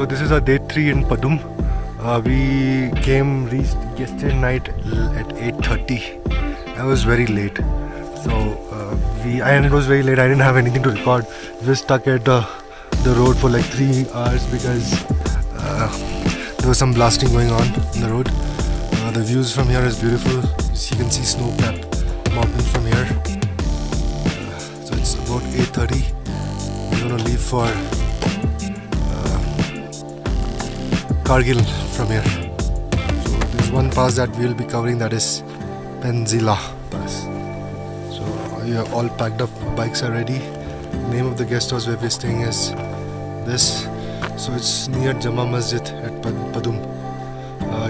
So this is our day 3 in Padum. We reached yesterday night at 8:30. I was very late. And it was very late. I didn't have anything to record. We were stuck at the road for like 3 hours because there was some blasting going on the road. The views from here is beautiful. You can see snow-capped mountains from here. So it's about 8:30. We're gonna leave for Kargil from here. So there's one pass that we'll be covering, that is Pensi La Pass. So we are all packed up, bikes are ready. Name of the guest house where we're staying is this. So it's near Jama Masjid at Padum.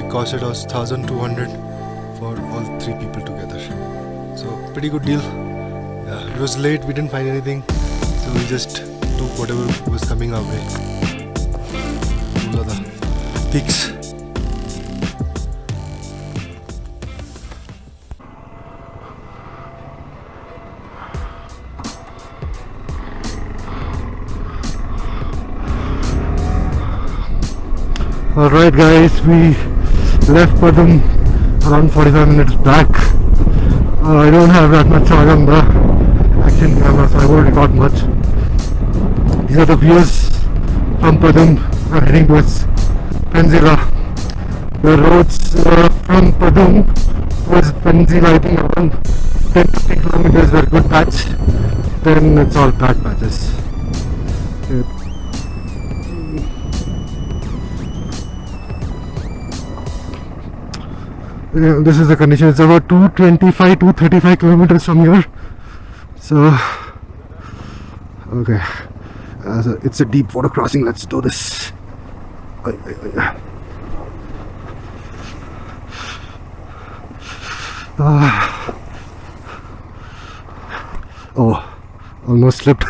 It costed us 1,200 for all 3 people together. So pretty good deal. Yeah, it was late, we didn't find anything, so we just took whatever was coming our way. Those are the peaks. Alright guys, we left Padum around 45 minutes back. I don't have that much charge on the action camera, so I won't record much. These are the views from Padum. We're heading towards Penilla. The roads from Padum towards Penilla, I think around 10-15 kilometers were good patch. Then it's all bad patches. Yeah, this is the condition. It's about 235 kilometers from here. So, okay. So it's a deep water crossing. Let's do this. Oh, almost slipped.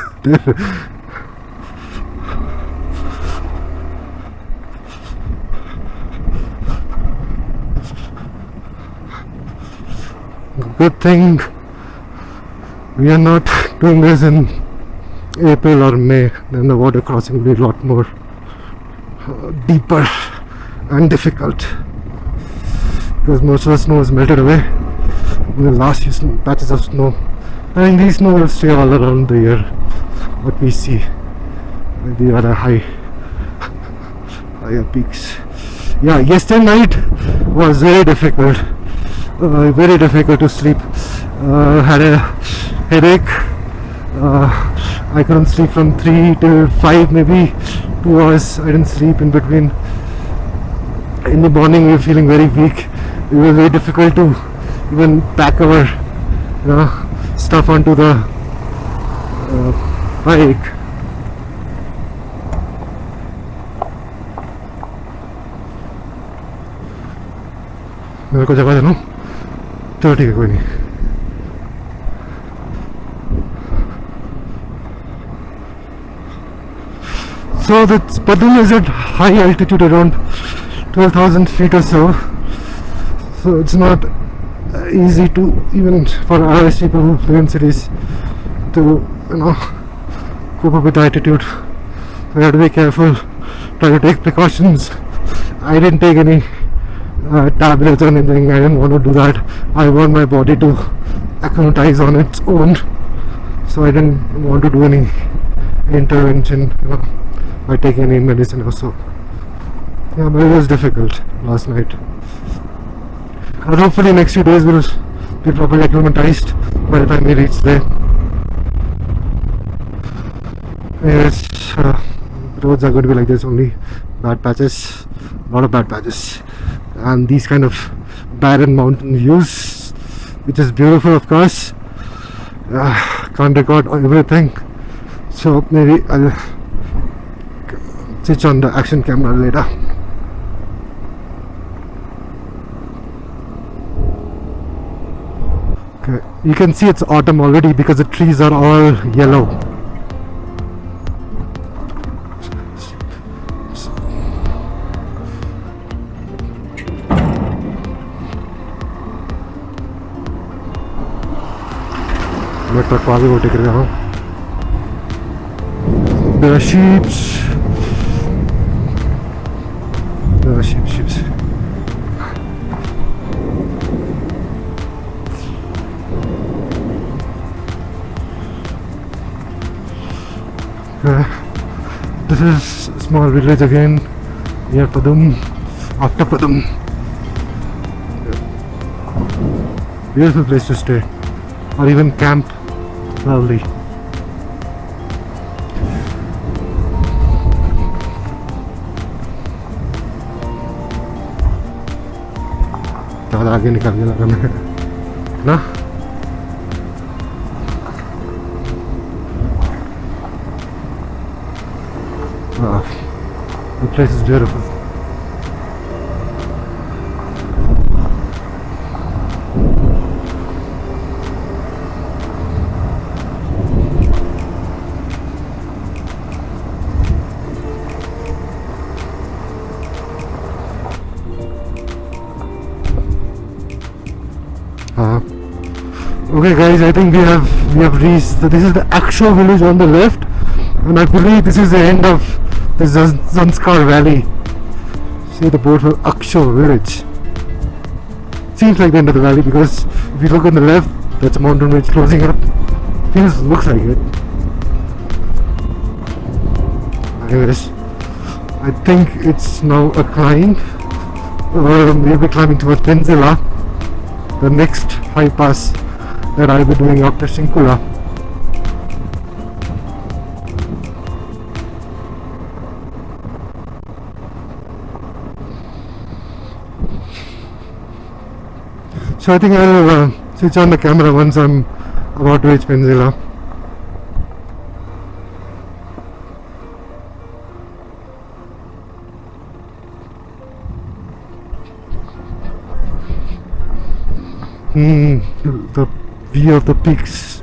Good thing we are not doing this in April or May. Then the water crossing will be a lot more deeper and difficult because most of the snow is melted away in the last few patches of snow. I think these snow will stay all around the year. What we see, the other higher peaks. Yeah, yesterday night was very difficult. Very difficult to sleep. Had a headache. I couldn't sleep from 3 till 5, maybe 2 hours. I didn't sleep in between. In the morning we were feeling very weak. It was very difficult to even pack our stuff onto the bike. मेरे को जगह देना. चलो ठीक है, कोई नहीं. So the Padum is at high altitude, around 12,000 feet or so. So it's not easy to, even for our people who live in cities, to cope up with altitude. So we have to be careful, try to take precautions. I didn't take any tablets or anything. I didn't want to do that. I want my body to acclimatize on its own, so I didn't want to do any intervention by taking any medicine also. Yeah, but it was difficult last night. But hopefully next few days we'll be properly acclimatized by the time we reach there. Yes, roads are going to be like this, only bad patches, a lot of bad patches. And these kind of barren mountain views, which is beautiful of course. Can't record everything, so maybe I'll switch on the action camera later. Okay, you can see it's autumn already because the trees are all yellow. मैं truck आगे वो टिक रहा हूँ. There are sheep. Ships. This is a small village again near Padum, after Padum. Beautiful place to stay or even camp. Lovely. ज़्यादा आगे निकल गया लगा मैं ना. Wow, the place is beautiful. Okay guys, I think we have reached. So this is the actual village on the left, and I believe this is the end of the Zanskar Valley. See the board for actual village. Seems like the end of the valley because if you look on the left, that's a mountain range closing up. Looks like it. Anyways, I think it's now a climb. We'll be climbing towards Penilla, the next high pass that I'll be doing after Sinkula. So I think I'll switch on the camera once I'm about to reach Penilla. The view of the peaks.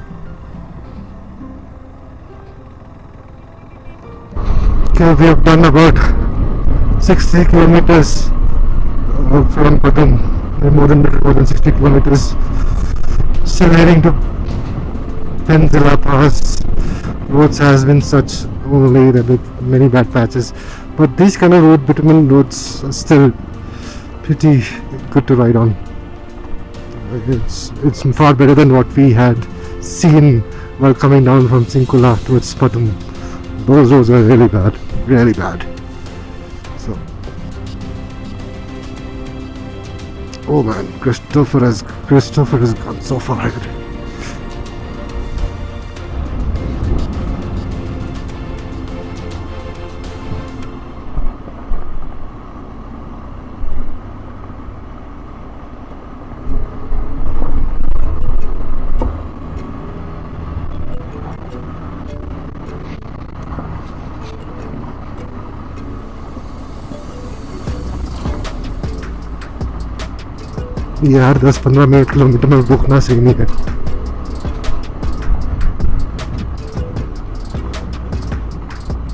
Okay, we have done about 60 kilometers from Padum. More than 60 kilometers. Still heading to Pensi La Pass. Roads has been such only with many bad patches, but these kind of bitumen roads are still pretty good to ride on. It's far better than what we had seen while coming down from Sinkula towards Padum. Those roads were really bad. So, oh man, Christopher has gone so far ahead. यार 10-15 minute kilometre में रुकना सही नहीं है.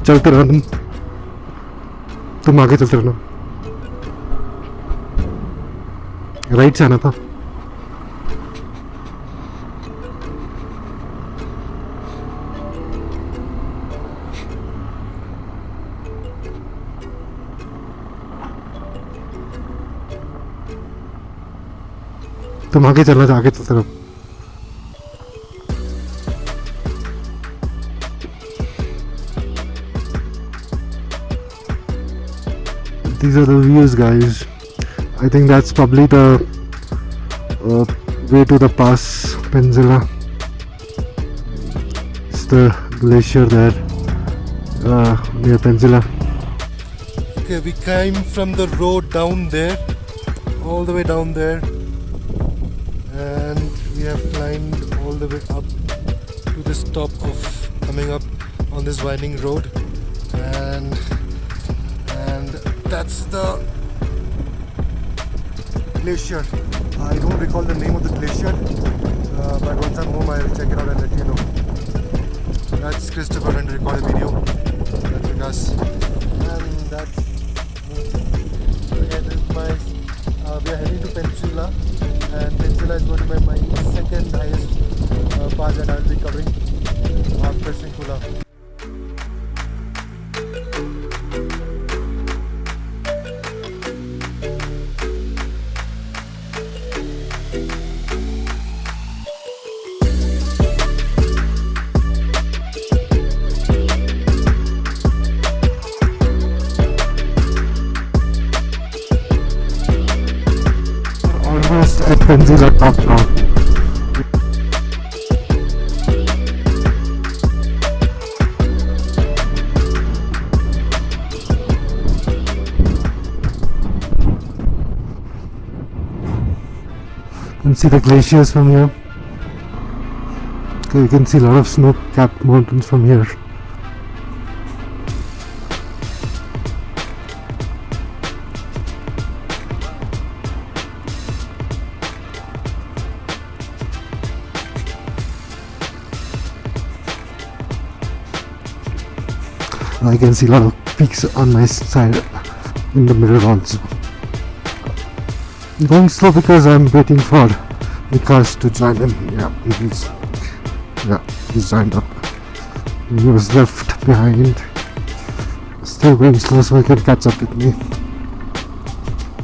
चलते रहना, तुम आगे चलते रहना. राइट से आना था. तुम आगे चलना था, आगे चलते रहो. These are the views, guys. I think that's probably the way to the pass, Penilla. It's the glacier there near Penilla. Okay, we came from the road down there, all the way down there. And we have climbed all the way up to this top of coming up on this winding road, and that's the glacier. I don't recall the name of the glacier, but once I'm home I'll check it out and let you know. That's Christopher and record a video. That's Vikas, and that's me. Okay, this is my we are heading to Penilla, and Penilla is going to be my second highest pass that I will be covering after Sinkula. Pensi La top now. You can see the glaciers from here. Okay, you can see a lot of snow-capped mountains from here. I can see a lot of peaks on my side in the middle also. I'm going slow because I'm waiting for Vikas to join in. He's joined up. He was left behind. Still going slow so he can catch up with me.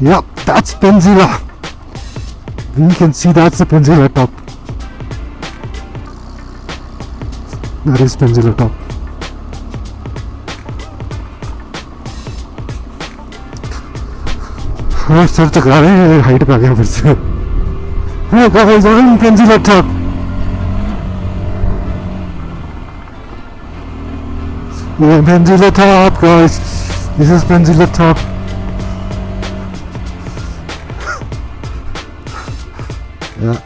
Yep, that's Penilla. We can see that's the Penilla top. That is Penilla top. हाँ sir तक आ रहे हैं height पे आ गया फिर से हाँ guys I'm Penilla top yeah Penilla top guys this is Penilla top yeah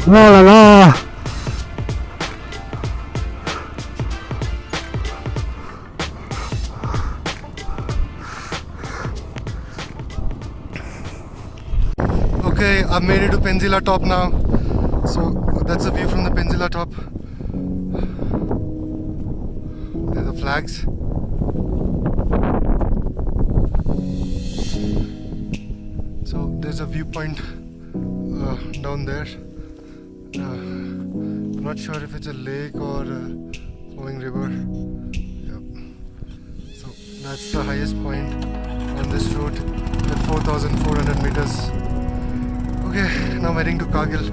La la la. Okay, I've made it to Penilla top now. So that's the view from the Penilla top. There are the flags. So there's a viewpoint down there. I'm not sure if it's a lake or a flowing river. Yep. So that's the highest point on this route at 4,400 meters. Okay, now I'm heading to Kargil.